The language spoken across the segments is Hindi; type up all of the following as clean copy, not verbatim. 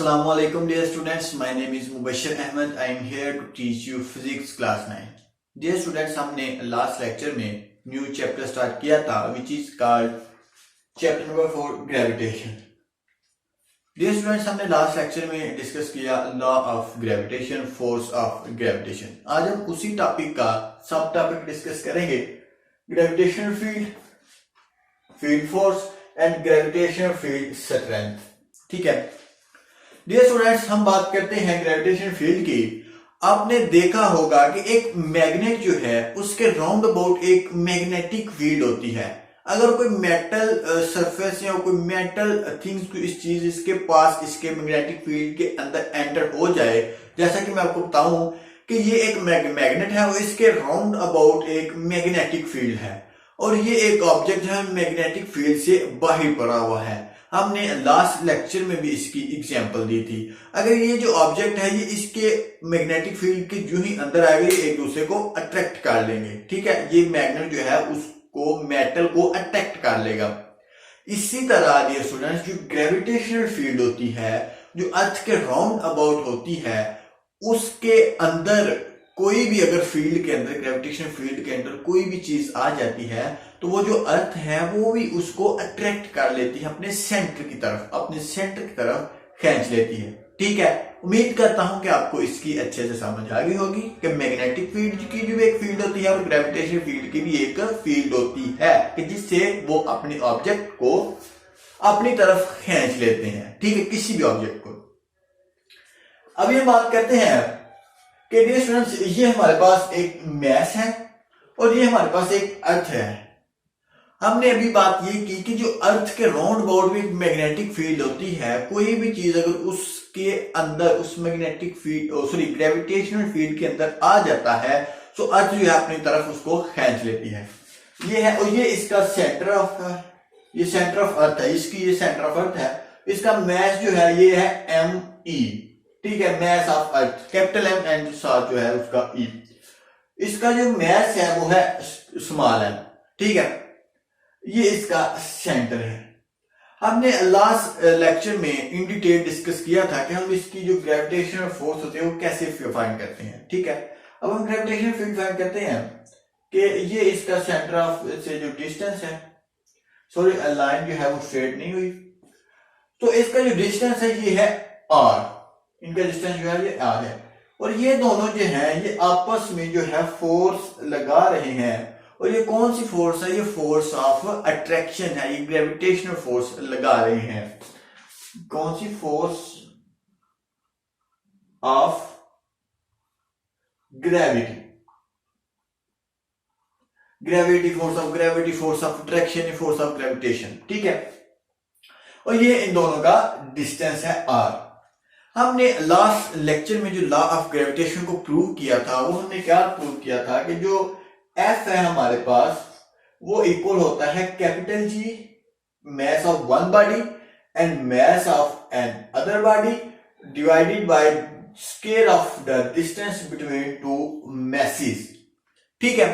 Assalamu alaikum dear students, my name is Mubashir Ahmed. I am here to teach you physics class 9. Dear students, हमने last lecture में new chapter start किया था which is called chapter number 4 gravitation. Dear students, हमने last lecture में discuss किया law of gravitation, force of gravitation. आज हम उसी topic का सब topic discuss करेंगे gravitational field, field force and gravitational field strength. ठीक है डियर स्टूडेंट्स, हम बात करते हैं ग्रेविटेशन फील्ड की। आपने देखा होगा कि एक मैग्नेट जो है उसके राउंड अबाउट एक मैग्नेटिक फील्ड होती है। अगर कोई मेटल सरफेस या कोई मेटल थिंग्स इस चीज इसके पास इसके मैग्नेटिक फील्ड के अंदर एंटर हो जाए, जैसा कि मैं आपको बताऊं कि ये एक मैग्नेट है और इसके राउंड अबाउट एक मैग्नेटिक फील्ड है और ये एक ऑब्जेक्ट है मैग्नेटिक फील्ड से बाहर पड़ा हुआ है। हमने लास्ट लेक्चर में भी इसकी एग्जांपल दी थी। अगर ये जो ऑब्जेक्ट है ये इसके मैग्नेटिक फील्ड के जो ही अंदर आएगा ये एक दूसरे को अट्रैक्ट कर लेंगे। ठीक है, ये मैग्नेट जो है उसको मेटल को अट्रैक्ट कर लेगा। इसी तरह डियर स्टूडेंट्स, जो ग्रेविटेशनल फील्ड होती है जो अर्थ के राउंड अबाउट होती है, उसके अंदर कोई भी अगर फील्ड के अंदर ग्रेविटेशनल फील्ड के अंदर कोई भी चीज आ जाती है तो वो जो अर्थ है वो भी उसको अट्रैक्ट कर लेती है अपने सेंटर की तरफ खींच लेती है। ठीक है, उम्मीद करता हूं कि आपको इसकी अच्छे से समझ आ गई होगी कि मैग्नेटिक फील्ड की भी एक फील्ड होती है और ग्रेविटेशनल फील्ड की भी एक फील्ड होती है कि जिससे वो अपने ऑब्जेक्ट को अपनी तरफ खींच लेते हैं। ठीक है, किसी भी ऑब्जेक्ट को। अभी हम बात करते हैं कि डियर स्टूडेंट्स, ये हमारे पास एक मैस है और ये हमारे पास एक अर्थ है। हमने अभी बात ये की कि जो अर्थ के राउंड अबाउट में मैग्नेटिक फील्ड होती है, कोई भी चीज अगर उसके अंदर उस मैग्नेटिक फील्ड ग्रेविटेशनल फील्ड के अंदर आ जाता है तो अर्थ जो है अपनी तरफ उसको खींच लेती है। ये है और ये इसका सेंटर ऑफ अर्थ है, इसकी ये सेंटर ऑफ अर्थ है। इसका मैस जो है ये है ME। ठीक है, mass of earth capital M and साथ जो है उसका E। इसका जो मैस है वो है स्मॉल m। ठीक है, ये इसका सेंटर है। हमने लास्ट लेक्चर में इन डिटेल डिस्कस किया था कि हम इसकी जो ग्रेविटेशनल फोर्स होती है वो कैसे फाइंड करते हैं। ठीक है, अब हम ग्रेविटेशनल फील्ड फाइंड करते हैं कि ये इसका सेंटर ऑफ से जो डिस्टेंस है, सॉरी लाइन जो है वो स्ट्रेट नहीं हुई, तो इसका जो डिस्टेंस है ये है R। इनका डिस्टेंस जो है ये R है और ये दोनों जो हैं ये आपस में जो है फोर्स लगा रहे हैं। और ये कौन सी फोर्स है? ये फोर्स ऑफ अट्रैक्शन है, ये ग्रेविटेशनल फोर्स लगा रहे हैं। कौन सी force? Of gravity, force of attraction, force of gravitation. ठीक है, और ये इन दोनों का डिस्टेंस है R। हमने लास्ट लेक्चर में जो लॉ ऑफ ग्रेविटेशन को प्रूव किया था वो हमने क्या प्रूव किया था कि जो F है हमारे पास वो इक्वल होता है capital G mass of one body and mass of an other body divided by square of the distance between two masses। ठीक है,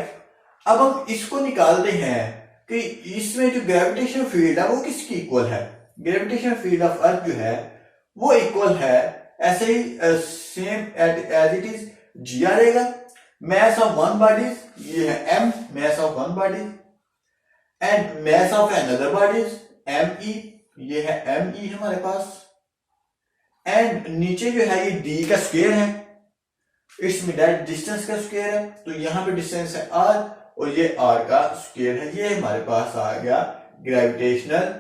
अब हम इसको निकालते हैं कि इसमें जो ग्रेविटेशनल फील्ड है वो किसकी इक्वल है। ग्रेविटेशनल फील्ड ऑफ अर्थ जो है वो इक्वल है ऐसे ही same as it is G रहेगा। mass of one body ये है M, mass of one body and mass of another body ME, ये है ME हमारे पास। एंड नीचे जो है ये D का स्क्वायर है, इसमें दैट डिस्टेंस का स्क्वायर है, तो यहां पे डिस्टेंस है R और ये R का स्क्वायर है। ये हमारे पास आ गया ग्रेविटेशनल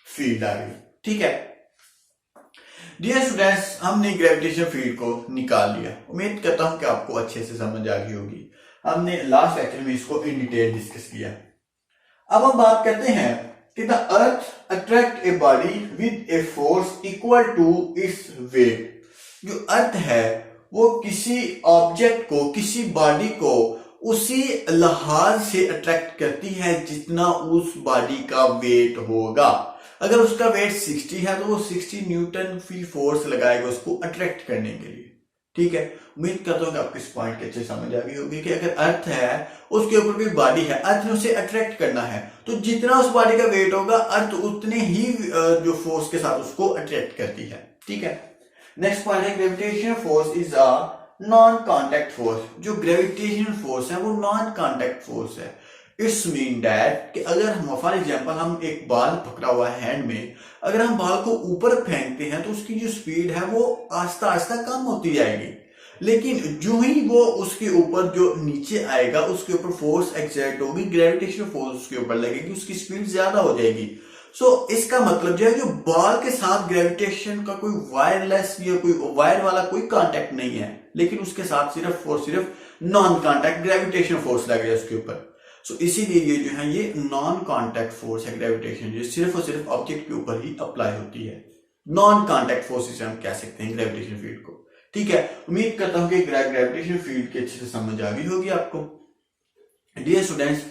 फील्ड आ गई। ठीक है डियर स्टूडेंट्स, हमने ग्रेविटेशनल फील्ड को निकाल लिया। उम्मीद करता हूं कि आपको अच्छे से समझ आ गई होगी। हमने लास्ट लेक्चर में इसको इन डिटेल डिस्कस किया। अब हम बात करते हैं कि the earth attract a body with a force equal to its weight. जो अर्थ है वो किसी ऑब्जेक्ट को, किसी बॉडी को उसी लिहाज से अट्रैक्ट करती है जितना उस बॉडी का वेट होगा। अगर उसका वेट 60 है तो वो 60 न्यूटन फी फोर्स लगाएगा उसको अट्रैक्ट करने के लिए। ठीक है, उम्मीद करता हूं कि आपको इस पॉइंट के अच्छे समझ आ गई होगी कि अगर अर्थ है उसके ऊपर कोई बॉडी है, अर्थ ने उसे अट्रैक्ट करना है तो जितना उस बॉडी का वेट होगा अर्थ उतने ही जो फोर्स के साथ उसको अट्रैक्ट करती है। ठीक है। नेक्स्ट पॉइंट है gravitational force is a non contact force. जो ग्रेविटेशनल फोर्स है वो नॉन कॉन्टैक्ट फोर्स है। इट्स मीन दैट कि अगर हम फॉर एग्जांपल हम एक बाल पकड़ा हुआ है हैंड में, अगर हम बाल को ऊपर फेंकते हैं तो उसकी जो स्पीड है वो आस्ता आस्ता कम होती जाएगी, लेकिन जो ही वो उसके ऊपर जो नीचे आएगा उसके ऊपर फोर्स एक्सर्ट होगी, ग्रेविटेशनल फोर्स उसके ऊपर लगेगी, उसकी स्पीड ज्यादा हो जाएगी। इसका मतलब जो है जो बॉल के साथ ग्रेविटेशन का कोई वायरलेस या कोई वायर वाला कोई कांटेक्ट नहीं है, लेकिन उसके साथ सिर्फ और सिर्फ नॉन कांटेक्ट ग्रेविटेशन फोर्स लग है उसके ऊपर। इसीलिए ये जो है ये नॉन कांटेक्ट फोर्स है ग्रेविटेशन, जो सिर्फ और सिर्फ ऑब्जेक्ट के ऊपर ही अप्लाई होती है। नॉन कांटेक्ट फोर्स इसे हम कह सकते हैं ग्रेविटेशन फील्ड को। ठीक है, उम्मीद करता हूं कि ग्रेविटेशन फील्ड की अच्छे से समझ आ गई होगी आपको। डियर स्टूडेंट्स,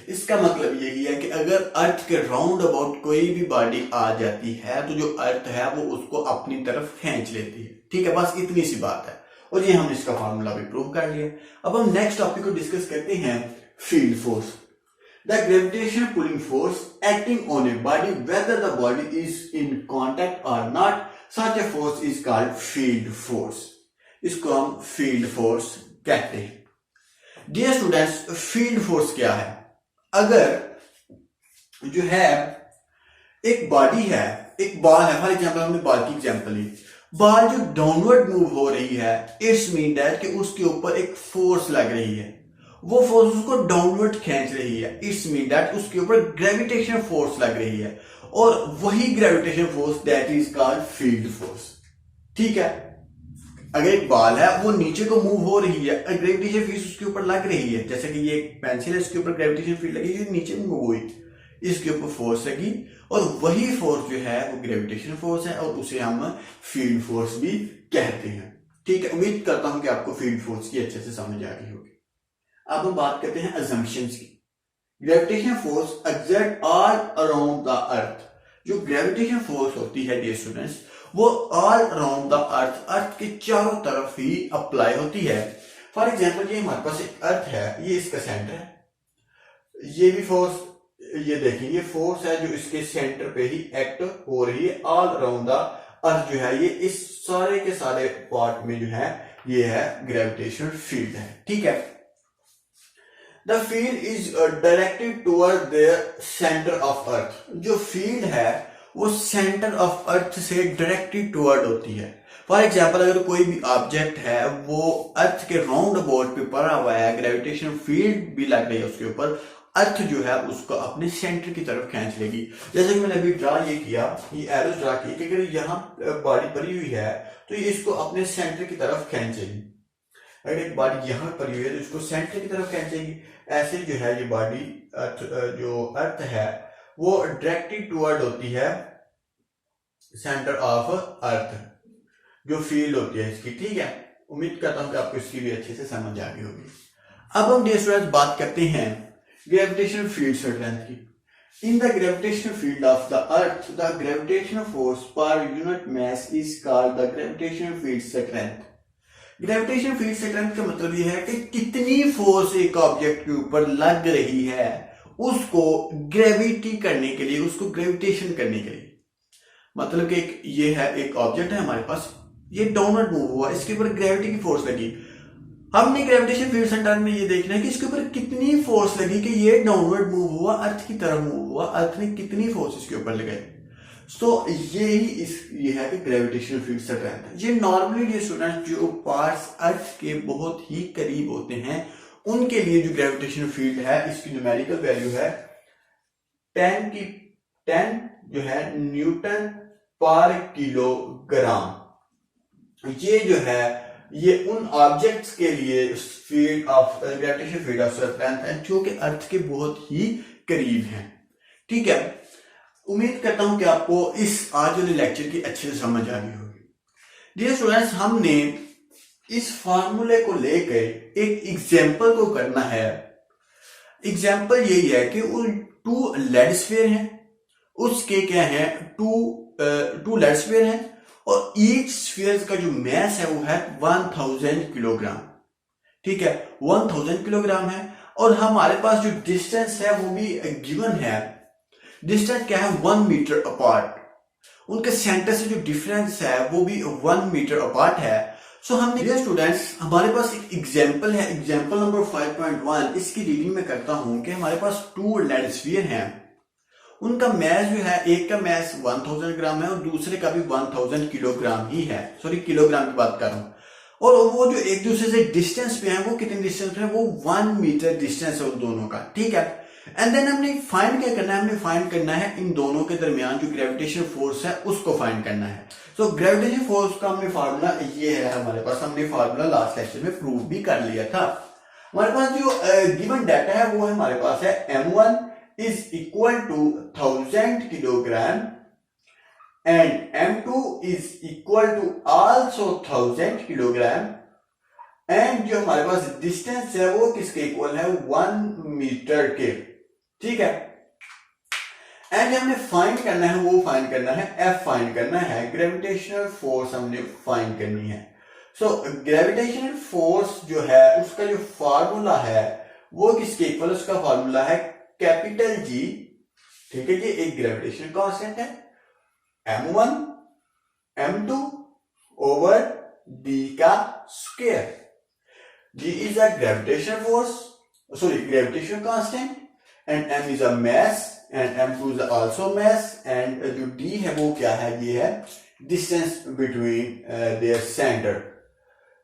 इसका मतलब यही है कि अगर अर्थ के राउंड अबाउट कोई भी बॉडी आ जाती है तो जो अर्थ है वो उसको अपनी तरफ खींच लेती है। ठीक है, बस इतनी सी बात है, और ये हम इसका फार्मूला भी प्रूव कर लिया। अब हम नेक्स्ट टॉपिक को डिस्कस करते हैं, field force. The gravitation pulling force acting on a body whether the body is in contact और not, such a force is called field force. इसको हम फील्ड फोर्स कहते हैं। डियर स्टूडेंट्स, फील्ड फोर्स क्या है? अगर जो है एक बॉडी है, एक बॉल है, फॉर एग्जांपल हमने बॉल की एग्जांपल ली, बॉल जो डाउनवर्ड मूव हो रही है, इट्स मीन दैट कि उसके ऊपर एक फोर्स लग रही है, वो फोर्स उसको डाउनवर्ड खींच रही है। इट्स मीन दैट उसके ऊपर ग्रेविटेशन फोर्स लग रही है, और वही gravitation force that is called field force. ठीक है, अगर एक बॉल है वो नीचे को मूव हो रही है, ग्रेविटेशन फील्ड उसके ऊपर लग रही है, जैसे कि ये एक पेंसिल है, इसके ऊपर ग्रेविटेशन फील्ड लगी, ये नीचे मूव हुई, इसके ऊपर फोर्स लगी, और वही फोर्स जो है वो ग्रेविटेशन फोर्स है, और उसे हम फील्ड फोर्स भी कहते हैं। ठीक है, उम्मीद करता हूं कि आपको फील्ड फोर्स की अच्छे से समझ आ गई होगी। अब हम बात करते हैं असम्पशंस की। Gravitation force exert all around the earth. जो ग्रेविटेशन फोर्स होती है डियर स्टूडेंट्स, वो ऑल अराउंड द अर्थ, अर्थ के चारों तरफ ही अप्लाई होती है। फॉर एग्जांपल ये हमारे पास एक अर्थ है, ये इसका सेंटर है, ये भी फोर्स, ये देखिए ये फोर्स है जो इसके सेंटर पे ही एक्ट हो रही है। ऑल अराउंड द अर्थ जो है ये इस सारे के सारे पार्ट में जो है ये है ग्रेविटेशनल फील्ड है। ठीक है, the field is directed toward the centre of earth. जो फील्ड है वो सेंटर ऑफ अर्थ से डायरेक्टली टुवर्ड होती है। फॉर एग्जांपल अगर कोई भी ऑब्जेक्ट है वो अर्थ के राउंड अबाउट पे पड़ा हुआ है, ग्रेविटेशन फील्ड भी लग रही है उसके ऊपर, अर्थ जो है उसको अपने सेंटर की तरफ खींच लेगी। जैसे कि मैंने अभी ड्रा ये किया, ये एरो ड्रा की कि अगर यहाँ बॉडी पड़ी हुई है तो ये इसको अपने सेंटर की तरफ खींचेगी। अगर एक बॉडी यहाँ पड़ी हुई है तो इसको सेंटर की तरफ खींचेगी। ऐसे जो है ये बॉडी जो अर्थ है वो डायरेक्टली टुवर्ड होती है सेंटर ऑफ अर्थ, जो फील्ड होती है इसकी। ठीक है, उम्मीद करता हूं कि आपको इसकी भी अच्छे से समझ आ गई होगी। अब हम डियर स्टूडेंट्स बात करते हैं ग्रेविटेशनल फील्ड स्ट्रेंथ की। In the gravitational field of the earth, the gravitational force per unit mass is called the gravitational field strength. Gravitation field strength का मतलब यह है कि कितनी फोर्स एक ऑब्जेक्ट के ऊपर लग रही है उसको ग्रेविटी करने के लिए, उसको ग्रेविटेशन करने के लिए। मतलब कि ये है एक ऑब्जेक्ट है हमारे पास, ये डाउनवर्ड मूव हुआ, इसके ऊपर ग्रेविटी की फोर्स लगी। हमने ग्रेविटेशन फील्ड स्ट्रेंथ में ये देखना है कि इसके ऊपर कितनी फोर्स लगी कि ये डाउनवर्ड मूव हुआ, अर्थ की तरफ मूव हुआ, अर्थ ने कितनी फोर्स इसके ऊपर लगाई। ये है कि ग्रेविटेशनल फील्ड स्ट्रेंथ। ये नॉर्मली ये स्टूडेंट्स जो पार्ट्स अर्थ के बहुत ही करीब होते हैं उनके लिए जो ग्रेविटेशनल फील्ड है इसकी न्यूमेरिकल वैल्यू है 10 जो है न्यूटन पर किलोग्राम। ये जो है ये उन ऑब्जेक्ट्स के लिए field of gravitational field of strength है जो कि अर्थ के बहुत ही करीब हैं। ठीक है, उम्मीद करता हूं कि आपको इस आज वाले लेक्चर की अच्छे से समझ आ गई होगी। डियर स्टूडेंट्स, हमने इस फार्मूले को लेकर एक एग्जाम्पल को करना है। एग्जाम्पल यही है कि वो 2 लेड स्फीयर हैं, उसके क्या है 2 लेड स्फीयर हैं, और ईच स्फीयर का जो मास है वो है 1000 किलोग्राम। ठीक है, 1000 किलोग्राम है, और हमारे पास जो डिस्टेंस है वो भी गिवन है। डिस्टेंस क्या है 1 मीटर अपार्ट। उनके सेंटर से जो डिफरेंस है वो भी 1 मीटर अपार्ट है। सो हमने डियर स्टूडेंट्स, हमारे पास एक एग्जांपल है, एग्जांपल नंबर 5.1। इसकी रीडिंग में करता हूं कि हमारे पास 2 लेड स्फीयर हैं। उनका मैस जो है, एक का मैस 1000 ग्राम है और दूसरे का भी 1000 किलोग्राम ही है। सॉरी, किलोग्राम की बात कर रहा हूं। और वो जो एक दूसरे से डिस्टेंस पे है, वो कितने डिस्टेंस पे है? वो 1 मीटर डिस्टेंस है उन दोनों का, ठीक है। एंड देन हमने फाइंड क्या करना है? हमने फाइंड करना है इन दोनों के दरमियान जो ग्रेविटेशन फोर्स है उसको फाइंड करना है। सो ग्रेविटेशन फोर्स का हमने फार्मूला ये है हमारे पास, हमने फार्मूला लास्ट लेक्चर में प्रूव भी कर लिया था। हमारे पास जो गिवन डाटा है वो हमारे पास है m1 is equal to 1000 kilogram and m2 is equal to also 1000 kilogram and जो हमारे पास डिस्टेंस है वो किसके इक्वल है? 1 मीटर के, ठीक है। एंड हमने फाइंड करना है, वो फाइंड करना है, F फाइंड करना है, ग्रेविटेशनल फोर्स हमने फाइंड करनी है। सो ग्रेविटेशनल फोर्स जो है उसका जो फार्मूला है वो किसके इक्वल? उसका फार्मूला है कैपिटल G, ठीक है। ये एक ग्रेविटेशनल कांस्टेंट है, m1 m2 ओवर d का square. g is a gravitational force, sorry, gravitational constant, and m is a mass and m2 is also mass, and जो d है वो क्या है? ये है distance between their center।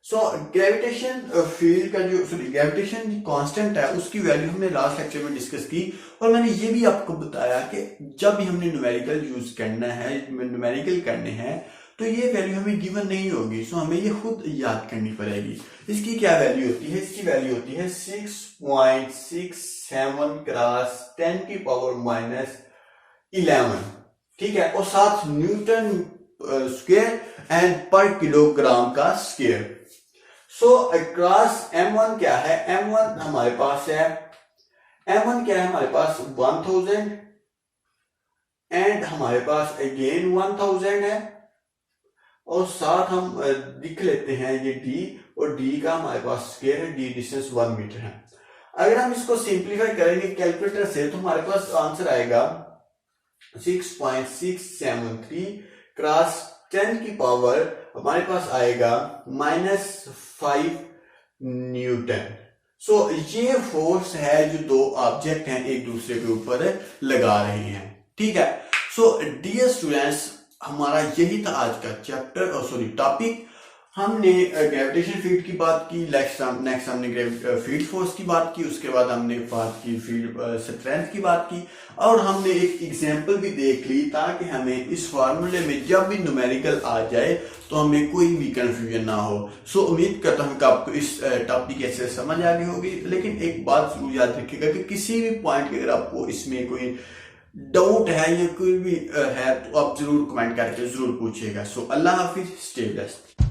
So gravitation field का जो, सॉरी, ग्रेविटेशन कांस्टेंट है उसकी वैल्यू हमने लास्ट लेक्चर में डिस्कस की और मैंने ये भी आपको बताया कि जब भी हमने न्यूमेरिकल यूज करना है, न्यूमेरिकल करने हैं, तो ये वैल्यू हमें गिवन नहीं होगी। सो हमें ये खुद याद करनी पड़ेगी। इसकी क्या वैल्यू होती है? इसकी वैल्यू होती है 6.67 क्रॉस 10 की पावर माइनस 11, ठीक है। और साथ न्यूटन स्क्वायर एंड पर किलोग्राम का स्क्वायर। सो क्रॉस m1 क्या है? m1 हमारे पास है, m1 क्या है हमारे पास? 1000 एंड हमारे पास अगेन 1000 है और साथ हम लिख लेते हैं ये d, और d का हमारे पास स्क्वायर है, d डिस्टेंस 1 मीटर है। अगर हम इसको सिंप्लीफाई करेंगे कैलकुलेटर से तो हमारे पास आंसर आएगा 6.673 क्रॉस 10 की पावर हमारे पास आएगा -5 न्यूटन। सो ये फोर्स है जो दो ऑब्जेक्ट हैं एक दूसरे के ऊपर लगा रहे हैं, ठीक है। सो डियर स्टूडेंट्स, हमारा यही था आज का चैप्टर और सॉरी टॉपिक। हमने ग्रेविटेशन फील्ड की बात की, नेक्स्ट हमने फील्ड फोर्स की बात की, उसके बाद हमने बात की फील्ड स्ट्रेंथ की बात की और हमने एक एग्जांपल भी देख ली ताकि हमें इस फार्मूले में जब भी न्यूमेरिकल आ जाए तो हमें कोई भी कंफ्यूजन ना हो। सो उम्मीद करता हूं कि आपको इस टॉपिक ऐसे समझ आ गई होगी। लेकिन एक बात जरूर याद रखिएगा कि किसी भी पॉइंट के अगर आपको इसमें कोई डाउट है या कोई भी है तो आप जरूर कमेंट करके जरूर पूछिएगा। सो अल्लाह हाफिज, स्टे ब्लेस्ड।